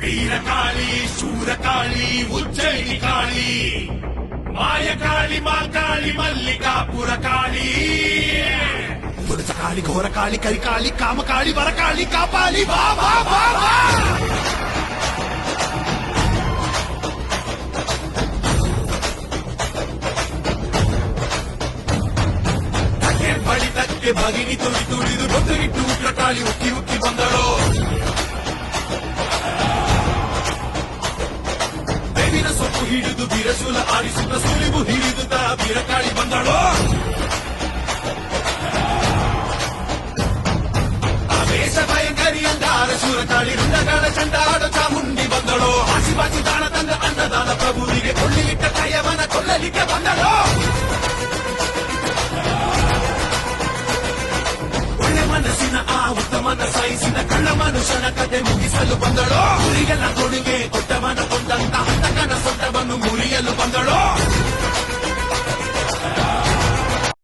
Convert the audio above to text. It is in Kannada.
ವೀರಕಾಳಿ ಶೂರಕಾಳಿ ಉಜ್ಜಯಿನಿ ಕಾಳಿ ಮಾಯಕಾಳಿ ಮಾಕಾಳಿ ಮಲ್ಲಿಕಾಪುರ ಕಾಳಿ ಕಾಳಿ ಘೋರ ಕಾಳಿ ಕರಿಕಾಳಿ ಕಾಮಕಾಳಿ ವರಕಾಳಿ ಕಾಪಾಲಿ ಬಾ ಬಾ ಬಾ ಬಾ ಬಡಿತಕ್ಕೆ ಭಗಿನಿ ತುಳಿದು ಬೊತ್ತರಿಟ್ಟು ಕಾಳಿ ಉಕ್ಕಿ ಉಕ್ಕಿ ಬಂದಳು ಬೇವಿನ ಸೊಪ್ಪು ಹಿಡಿದು ಬಿರಶೂಲ ಆಡಿಸುತ್ತ ಸುಳಿವು ಹಿಡಿದುತ್ತ ಬೀರಕಾಳಿ ಬಂದಳು ಆವೇಶ ಭಯಂಕರಿ ಅಂದಾರ ಶೂರಕಾಳಿ ರುಂಡಗಳ ಚಂಡಾಡ ಚಾಮುಂಡಿ ಬಂದಳು ಆಶಿಬಾಜಿ ದಾನ ತಂದ ಅನ್ನದಾನ ಪ್ರಭುವಿಗೆ ಕೊಳ್ಳಿಲಿಟ್ಟ ಕೈಯವನ ಕೊಲ್ಲಲಿಕ್ಕೆ ಬಂದಳು ಮನಸ್ಸಿನ ಆ ಉತ್ತಮನ ಸಾಯಿಸಿದ ಕಳ್ಳ ಮನುಷ್ಯನ ಕತೆ ಮುಗಿಸಲು ಬಂದಳು ಊರಿಗೆಲ್ಲ ಕೊಡುಗೆ ಕೊಟ್ಟವನ